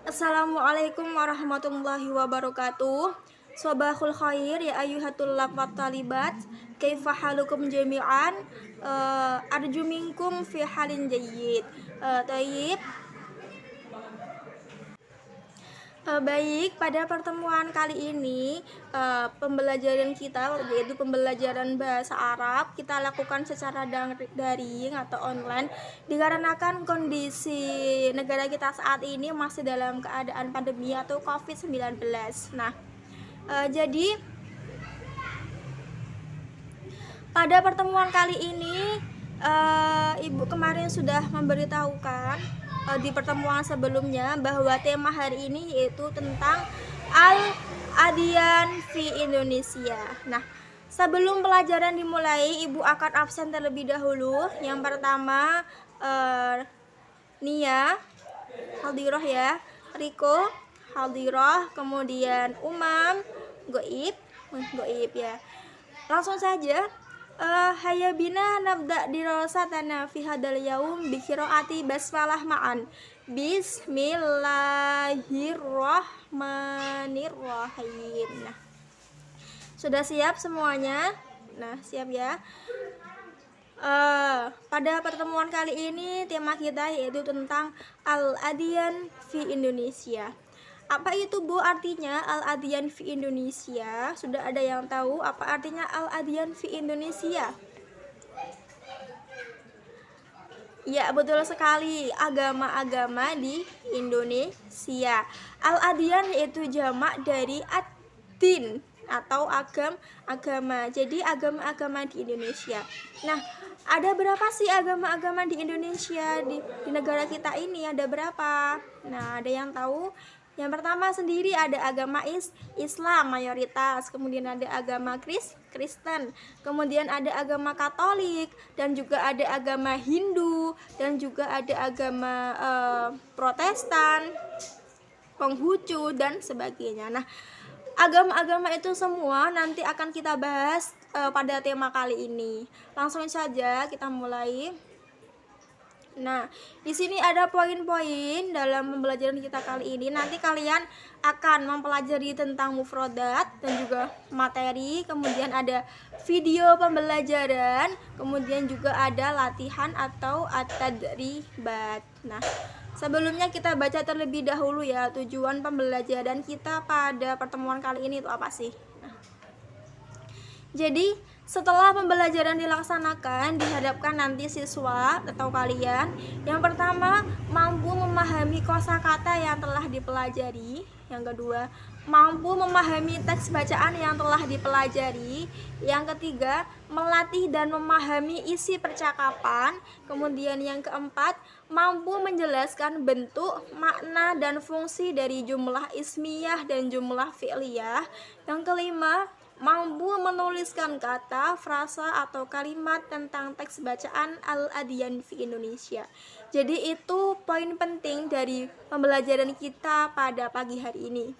Assalamualaikum warahmatullahi wabarakatuh. Sobahul khair ya ayyuhatulab wa talibat. Kaifa halukum jami'an? Arju minkum fi halin jayyid. Tayyib. Baik, pada pertemuan kali ini pembelajaran kita yaitu pembelajaran bahasa Arab kita lakukan secara daring atau online dikarenakan kondisi negara kita saat ini masih dalam keadaan pandemi atau COVID-19. Nah, jadi pada pertemuan kali ini Ibu kemarin sudah memberitahukan di pertemuan sebelumnya bahwa tema hari ini yaitu tentang Al-Adyan fi Indonesia. Nah, sebelum pelajaran dimulai, Ibu akan absen terlebih dahulu. Yang pertama Nia, Haldiroh ya, Riko, Haldiroh, kemudian Umam, Goib ya. Langsung saja. Hayya bina nabda dirasatana fi hadal yaum bi qiraati basmalah ma'an. Bismillahirrahmanirrahim. Nah, sudah siap semuanya? Nah, siap ya. Pada pertemuan kali ini tema kita yaitu tentang Al-Adyan fi Indonesia. Apa itu Bu artinya Al-Adyan fi Indonesia? Sudah ada yang tahu apa artinya Al-Adyan fi Indonesia? Ya, betul sekali, agama-agama di Indonesia. Al-Adyan yaitu jamak dari ad-din atau agama. Jadi agama-agama di Indonesia. Nah, ada berapa sih agama-agama di Indonesia di negara kita ini? Ada berapa? Nah, ada yang tahu? Yang pertama sendiri ada agama Islam mayoritas, kemudian ada agama Kristen, kemudian ada agama Katolik, dan juga ada agama Hindu, dan juga ada agama Protestan, Konghucu, dan sebagainya. Nah, agama-agama itu semua nanti akan kita bahas pada tema kali ini. Langsung saja kita mulai. Nah, di sini ada poin-poin dalam pembelajaran kita kali ini. Nanti kalian akan mempelajari tentang mufrodat dan juga materi, kemudian ada video pembelajaran, kemudian juga ada latihan atau at-tadribat. Nah, sebelumnya kita baca terlebih dahulu ya tujuan pembelajaran kita pada pertemuan kali ini itu apa sih? Nah, jadi setelah pembelajaran dilaksanakan, dihadapkan nanti siswa atau kalian yang pertama mampu memahami kosakata yang telah dipelajari, yang kedua mampu memahami teks bacaan yang telah dipelajari, yang ketiga melatih dan memahami isi percakapan, kemudian yang keempat mampu menjelaskan bentuk, makna, dan fungsi dari jumlah ismiyah dan jumlah fi'liyah, yang kelima mampu menuliskan kata, frasa, atau kalimat tentang teks bacaan Al-Adyan fi Indonesia. Jadi itu poin penting dari pembelajaran kita pada pagi hari ini.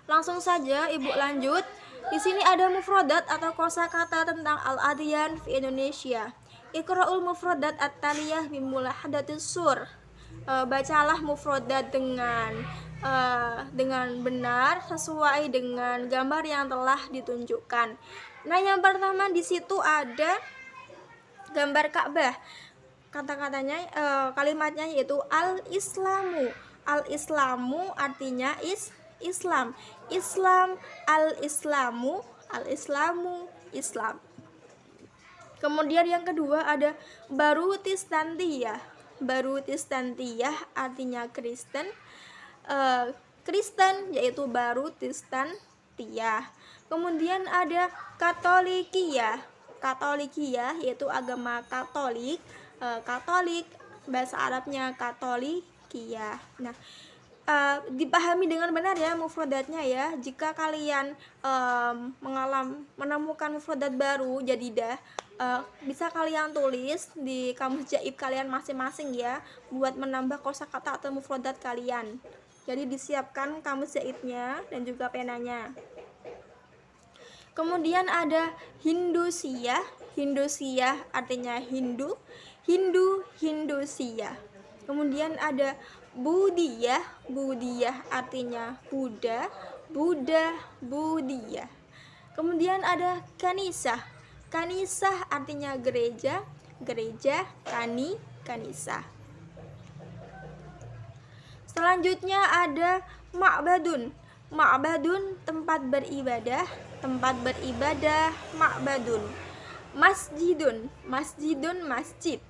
Langsung saja Ibu lanjut. Di sini ada mufrodat atau kosakata tentang Al-Adyan fi Indonesia. Iqra'ul mufrodat at-taliyah bimulahadatis sur. Bacalah mufrodat dengan benar sesuai dengan gambar yang telah ditunjukkan. Nah, yang pertama di situ ada gambar Ka'bah. Kata-katanya kalimatnya yaitu al-islamu. Al-islamu artinya Islam. Islam, al-islamu, al-islamu, Islam. Kemudian yang kedua ada Barutistantiyah. Barutistantiyah artinya Kristen. Kristen yaitu Barutistantiyah. Kemudian ada Katolikiyah. Katolikiyah yaitu agama Katolik. Katolik bahasa Arabnya Katolikiyah. Nah, dipahami dengan benar ya mufrodatnya ya. Jika kalian menemukan mufrodat baru jadidah, bisa kalian tulis di kamus jaib kalian masing-masing ya buat menambah kosakata atau mufrodat kalian. Jadi disiapkan kamus jaibnya dan juga penanya. Kemudian ada Hindusiyah. Hindusiyah artinya Hindu. Hindusiyah. Kemudian ada Budiyah, Budiyah artinya Buddha, Buddha, Budiyah. Kemudian ada Kanisah, Kanisah artinya gereja, gereja, Kanisah. Selanjutnya ada Ma'badun, Ma'badun tempat beribadah, tempat beribadah, Ma'badun. Masjidun, Masjidun masjid.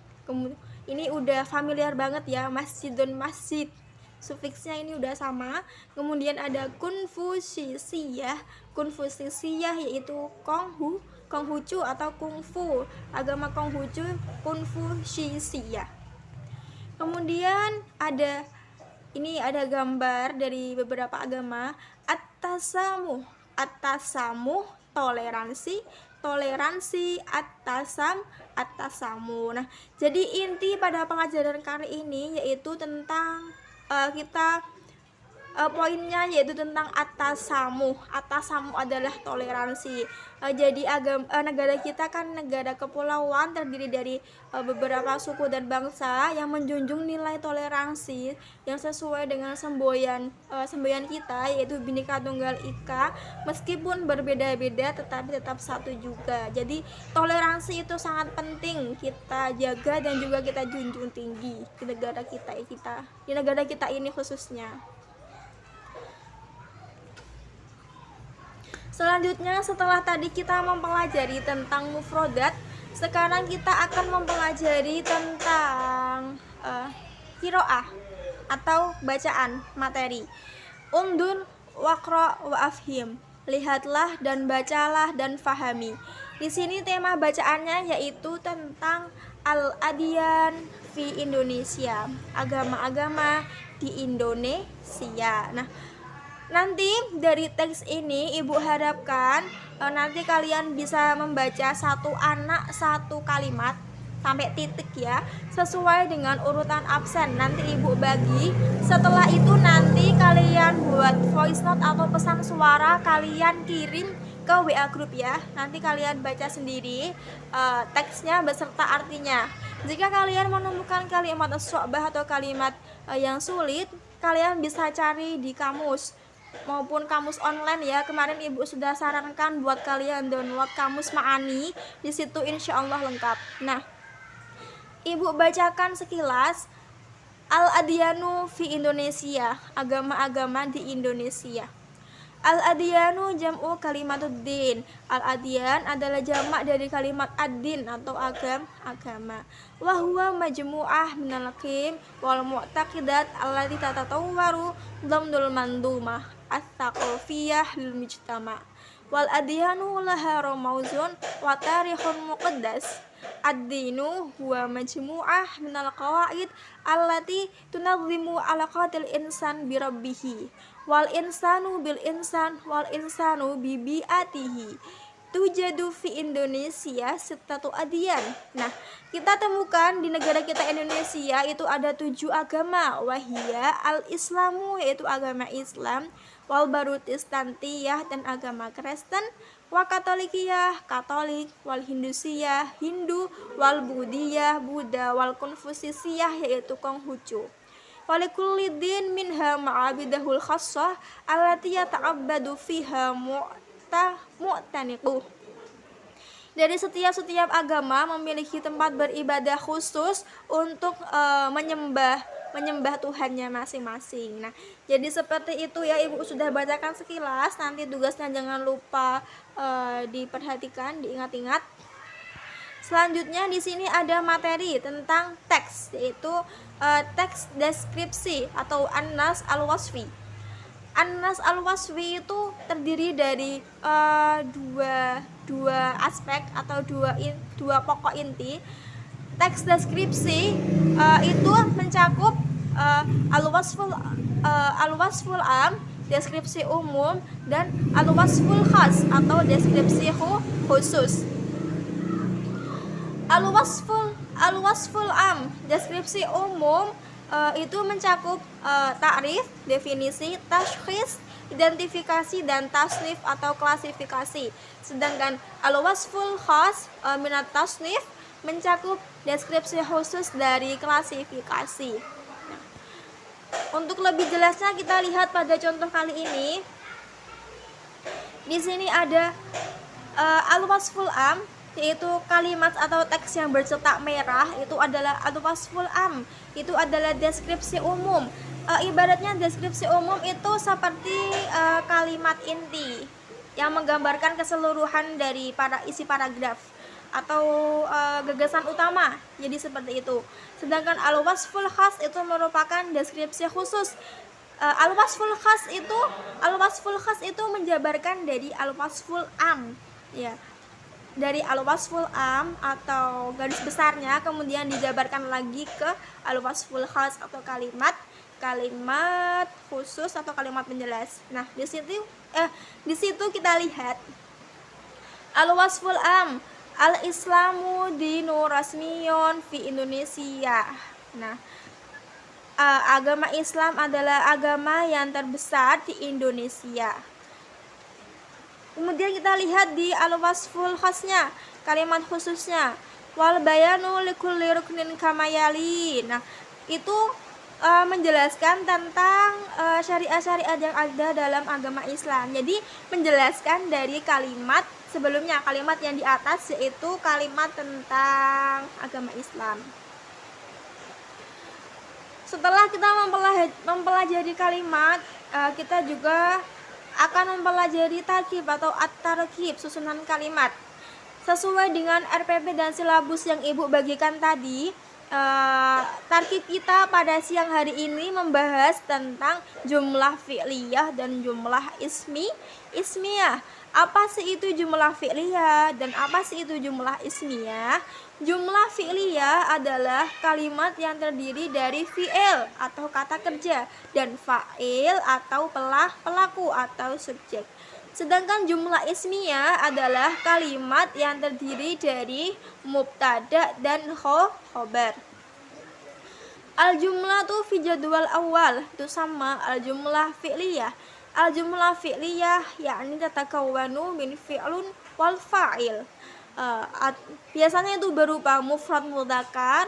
Ini udah familiar banget ya, Masjidun masjid. Sufiksnya ini udah sama. Kemudian ada Konfusisiyah, Konfusisiyah yaitu Konghucu atau Kungfu, agama Konghucu, Konfusisiyah. Kemudian ada gambar dari beberapa agama. At-tasamuh, At-tasamuh toleransi, toleransi, at-tasamu. Nah, jadi inti pada pengajaran kali ini yaitu tentang poinnya yaitu tentang at-tasamu. At-tasamu adalah toleransi. Jadi negara kita kan negara kepulauan terdiri dari beberapa suku dan bangsa yang menjunjung nilai toleransi yang sesuai dengan semboyan kita yaitu Bhinneka Tunggal Ika, meskipun berbeda-beda tetapi tetap satu juga. Jadi toleransi itu sangat penting kita jaga dan juga kita junjung tinggi di negara kita ini khususnya. Selanjutnya, setelah tadi kita mempelajari tentang mufrodat, sekarang kita akan mempelajari tentang qiraah atau bacaan materi. Undur waqra wa afhim, lihatlah dan bacalah dan fahami. Di sini tema bacaannya yaitu tentang al-adyan fi Indonesia, agama-agama di Indonesia. Nah, nanti dari teks ini Ibu harapkan nanti kalian bisa membaca satu anak satu kalimat sampai titik ya, sesuai dengan urutan absen. Nanti Ibu bagi. Setelah itu nanti kalian buat voice note atau pesan suara, kalian kirim ke WA grup ya. Nanti kalian baca sendiri teksnya beserta artinya. Jika kalian menemukan kalimat syu'bah atau kalimat yang sulit, kalian bisa cari di kamus maupun kamus online ya. Kemarin Ibu sudah sarankan buat kalian download kamus Ma'ani, di situ insya Allah lengkap. Nah, Ibu bacakan sekilas al-adyanu fi Indonesia, agama-agama di Indonesia. Al-adyanu jam'u kalimatuddin. Al-adyan adalah jamak dari kalimat ad-din atau agama. Wa huwa majmu'ah minal qim wal mu'taqidat allati tatatawwaru dhamdul mandumah at-thaqafiyah lil mujtama. Wal adyanu laha ramauzun wa tarikhun muqaddas. Ad-dinu huwa majmu'ah minal qawaid allati tunazzimu alaqatil insan bi rabbih wal insanu bil insan wal insanu bi bi'atihi. Tujadu fi Indonesia sittatu adyan. Nah, kita temukan di negara kita Indonesia itu ada 7 agama. Wahia al-Islamu yaitu agama Islam, wal Barutistantiyah dan agama Kristen, wa Katolikiyah Katolik, wal Hindusiyah Hindu, wal Budiyah Buddha, wal Konfusisiyah yaitu Konghucu. Walikulli din minha ma'abidahul khassah allati yata'abbadu fiha mu'taniquh. Dari setiap agama memiliki tempat beribadah khusus untuk menyembah Tuhannya masing-masing. Nah, jadi seperti itu ya, Ibu sudah bacakan sekilas. Nanti tugasnya jangan lupa diperhatikan, diingat-ingat. Selanjutnya di sini ada materi tentang teks, yaitu teks deskripsi atau An-Nas Al-Wasfi. An-Nas Al-Wasfi itu terdiri dari dua aspek atau dua pokok inti. Teks deskripsi itu mencakup al-wasful am, deskripsi umum, dan al-wasful khas atau deskripsi khusus. Al-wasful am, deskripsi umum, itu mencakup ta'rif, definisi, tashkhis, identifikasi, dan tasnif atau klasifikasi. Sedangkan al-wasful khas minat tasnif mencakup deskripsi khusus dari klasifikasi. Untuk lebih jelasnya kita lihat pada contoh kali ini. Di sini ada al-wasful am, yaitu kalimat atau teks yang bercetak merah, itu adalah al-wasful am, itu adalah deskripsi umum. Ibaratnya deskripsi umum itu seperti kalimat inti yang menggambarkan keseluruhan dari isi paragraf atau gagasan utama, jadi seperti itu. Sedangkan al-wasful khas itu merupakan deskripsi khusus. Al-wasful khas itu menjabarkan dari al-wasful am, ya, dari al-wasful am atau garis besarnya, kemudian dijabarkan lagi ke al-wasful khas atau kalimat khusus atau kalimat penjelas. Nah, di situ kita lihat al-wasful am, al-islamu dinu rasmiyun fi Indonesia. Nah, agama Islam adalah agama yang terbesar di Indonesia. Kemudian kita lihat di al-wasful khasnya, kalimat khususnya, wal bayanu likulli ruknin kamayali. Nah, itu menjelaskan tentang syariat-syariat yang ada dalam agama Islam. Jadi menjelaskan dari kalimat sebelumnya, kalimat yang di atas, yaitu kalimat tentang agama Islam. Setelah kita mempelajari kalimat, kita juga akan mempelajari tarkib atau at-tarkib, susunan kalimat. Sesuai dengan RPP dan silabus yang Ibu bagikan tadi, tarkib kita pada siang hari ini membahas tentang jumlah fi'liyah dan jumlah ismiyah. Apa sih itu jumlah fi'liyah dan apa sih itu jumlah ismiyah? Jumlah fi'liyah adalah kalimat yang terdiri dari fi'il atau kata kerja dan fa'il atau pelaku atau subjek. Sedangkan jumlah ismiyah adalah kalimat yang terdiri dari mubtada dan khobar. Al-jumlatu fi jadwal awal itu sama al-jumlah fi'liyah. Al-jumlah fi'liyah yakni tatakawwanu min fi'lun wal fa'il. Biasanya itu berupa mufrad mudzakkar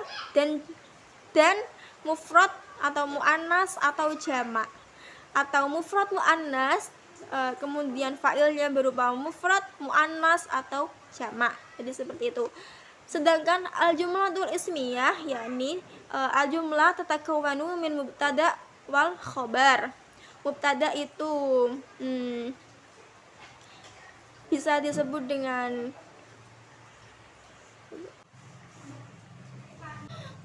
dan mufrad atau muannas atau jamak. Atau mufrad muannas kemudian fa'ilnya berupa mufrad, muannas atau jamak. Jadi seperti itu. Sedangkan al-jumlatul ismiyah yakni al-jumlah tatakawwanu min mubtada wal khobar. Mubtada itu bisa disebut dengan,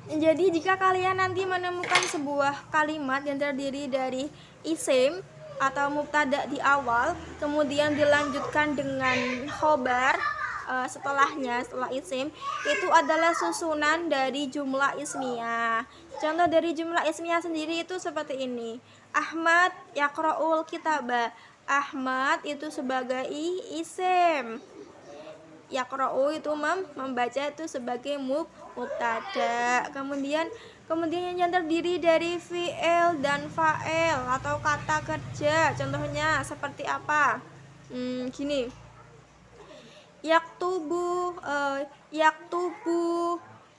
jadi jika kalian nanti menemukan sebuah kalimat yang terdiri dari isim atau mubtada di awal, kemudian dilanjutkan dengan khobar setelah isim, itu adalah susunan dari jumlah ismiyah. Contoh dari jumlah ismiyah sendiri itu seperti ini. Ahmad yaqra'ul kitaba. Ahmad itu sebagai isim. Yaqra'u itu membaca itu sebagai mubtada. Kemudian yang terdiri dari fi'il dan fa'il atau kata kerja. Contohnya seperti apa? Gini. Yaktubu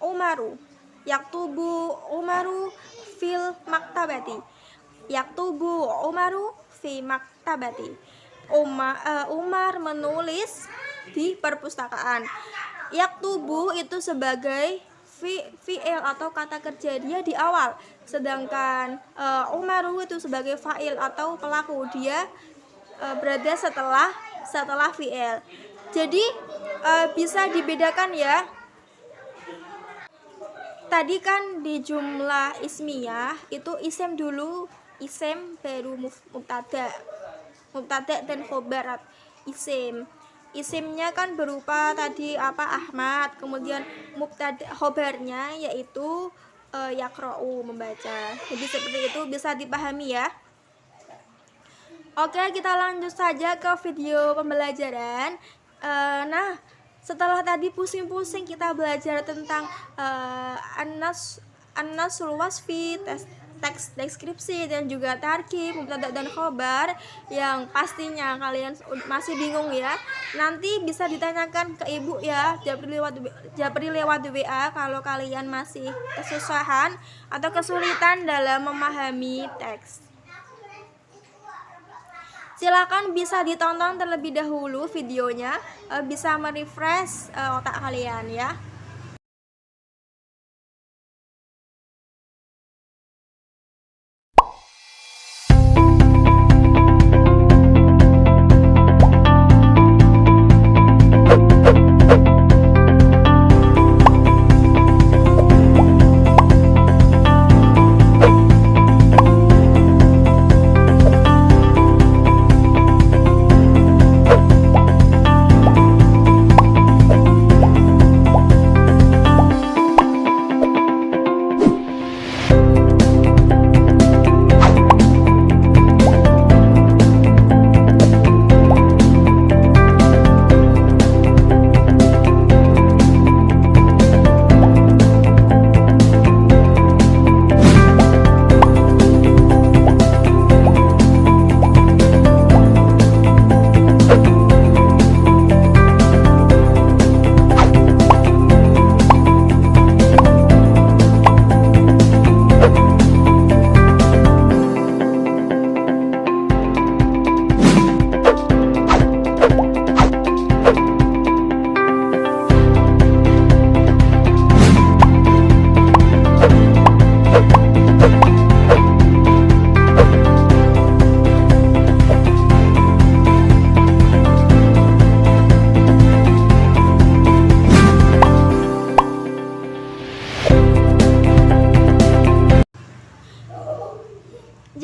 Umaru. Yaktubu Umaru fil maktabati. Yaktubu Umaru fi maktabati. Umar menulis di perpustakaan. Yaktubu itu sebagai fi'il atau kata kerja, dia di awal. Sedangkan Umaru itu sebagai fa'il atau pelaku, dia berada setelah fi'il. Jadi bisa dibedakan ya. Tadi kan di jumlah ismiyah itu isim dulu, isim baru mubtada dan khobar. Isimnya kan berupa tadi Ahmad, kemudian mubtada khobarnya yaitu yaqra'u, membaca. Jadi seperti itu, bisa dipahami ya. Oke, kita lanjut saja ke video pembelajaran. Nah, setelah tadi pusing-pusing kita belajar tentang an-nasrul wasfi, teks deskripsi dan juga tarkib, mubtada dan khobar yang pastinya kalian masih bingung ya, nanti bisa ditanyakan ke ibu ya, japri lewat WA kalau kalian masih kesusahan atau kesulitan dalam memahami teks. Silakan bisa ditonton terlebih dahulu videonya, bisa merefresh otak kalian ya.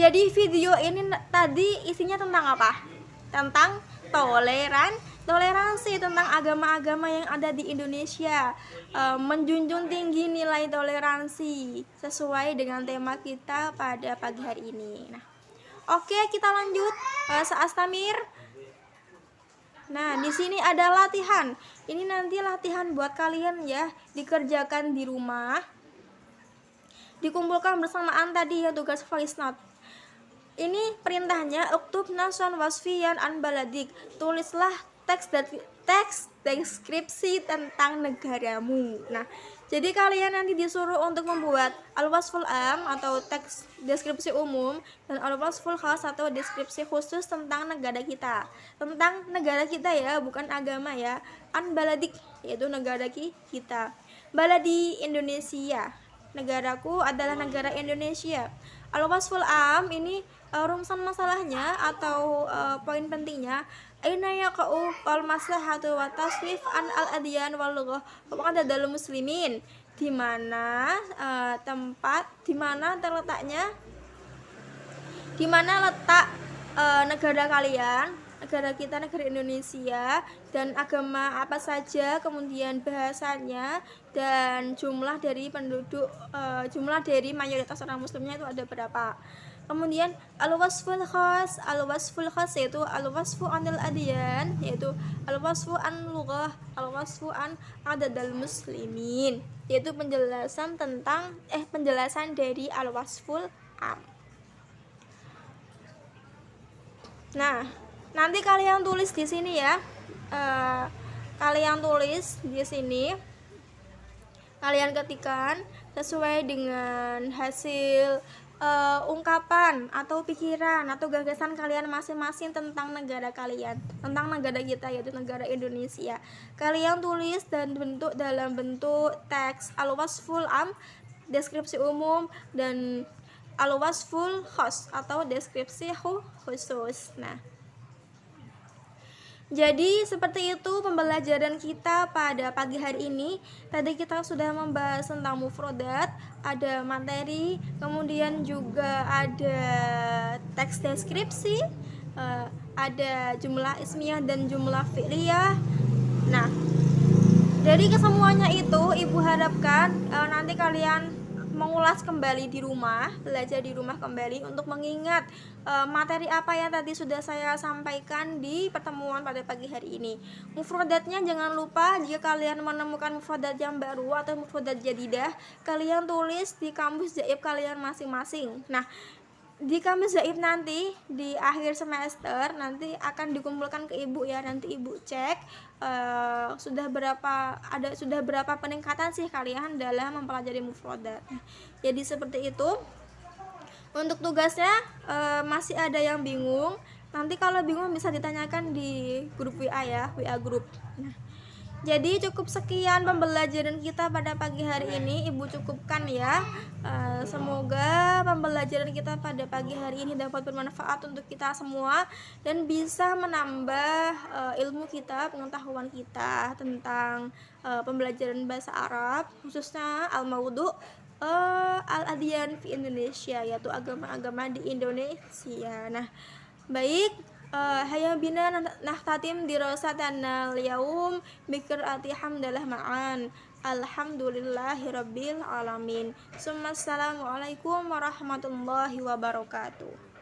Jadi video ini tadi isinya tentang apa? Tentang toleransi, tentang agama-agama yang ada di Indonesia, menjunjung tinggi nilai toleransi sesuai dengan tema kita pada pagi hari ini. Nah, oke, kita lanjut. Seastamir. Nah, di sini ada latihan. Ini nanti latihan buat kalian ya, dikerjakan di rumah. Dikumpulkan bersamaan tadi ya tugas voice note. Ini perintahnya, uktub nason wasfiyan an baladik. Tulislah teks deskripsi tentang negaramu. Nah, jadi kalian nanti disuruh untuk membuat al-wasful am atau teks deskripsi umum dan al-wasful khas atau deskripsi khusus tentang negara kita. Tentang negara kita ya, bukan agama ya. An baladik yaitu negara kita. Baladi Indonesia. Negaraku adalah negara Indonesia. Al-wasful am ini rumusan masalahnya atau poin pentingnya, aina yaqa'u wal maslahatu wa tasnif an al-adyan wal lughah wa dalam muslimin, di mana tempat, di mana terletaknya, di mana letak negara kalian, negara kita, negara Indonesia, dan agama apa saja, kemudian bahasanya, dan jumlah dari penduduk, jumlah dari mayoritas orang muslimnya itu ada berapa. Kemudian al-wasful khas yaitu al-wasfu anil adyan, yaitu al-wasfu an lughah, al-wasfu an adadal muslimin, yaitu penjelasan tentang penjelasan dari al-wasful am. Nah, nanti kalian tulis di sini ya. Kalian tulis di sini. Kalian ketikkan sesuai dengan hasil ungkapan atau pikiran atau gagasan kalian masing-masing tentang negara kalian, tentang negara kita yaitu negara Indonesia. Kalian tulis dan bentuk dalam bentuk teks al-wasful am, deskripsi umum, dan al-wasful khas atau deskripsi khusus. Nah, jadi seperti itu pembelajaran kita pada pagi hari ini. Tadi kita sudah membahas tentang mufrodat, ada materi, kemudian juga ada teks deskripsi, ada jumlah ismiyah dan jumlah fi'liyah. Nah, dari kesemuanya itu Ibu harapkan nanti kalian mengulas kembali di rumah, belajar di rumah kembali untuk mengingat materi apa yang tadi sudah saya sampaikan di pertemuan pada pagi hari ini. Mufradatnya jangan lupa, jika kalian menemukan mufradat yang baru atau mufradat jadidah, kalian tulis di kamus jaib kalian masing-masing. Nah, di kamus jaib nanti di akhir semester nanti akan dikumpulkan ke ibu ya, nanti ibu cek sudah berapa peningkatan sih kalian dalam mempelajari mufradat. Jadi seperti itu. Untuk tugasnya masih ada yang bingung, nanti kalau bingung bisa ditanyakan di grup WA ya, WA grup. Nah, jadi cukup sekian pembelajaran kita pada pagi hari ini, Ibu cukupkan ya. Semoga pembelajaran kita pada pagi hari ini dapat bermanfaat untuk kita semua dan bisa menambah ilmu kita, pengetahuan kita tentang pembelajaran bahasa Arab, khususnya al-maudhu al-adyan fi Indonesia, yaitu agama-agama di Indonesia. Nah, baik. Hayya bina nahtatim dirasatana al-yaum biqiraati hamdalah ma'an. Alhamdulillahirabbil alamin. Assalamualaikum warahmatullahi wabarakatuh.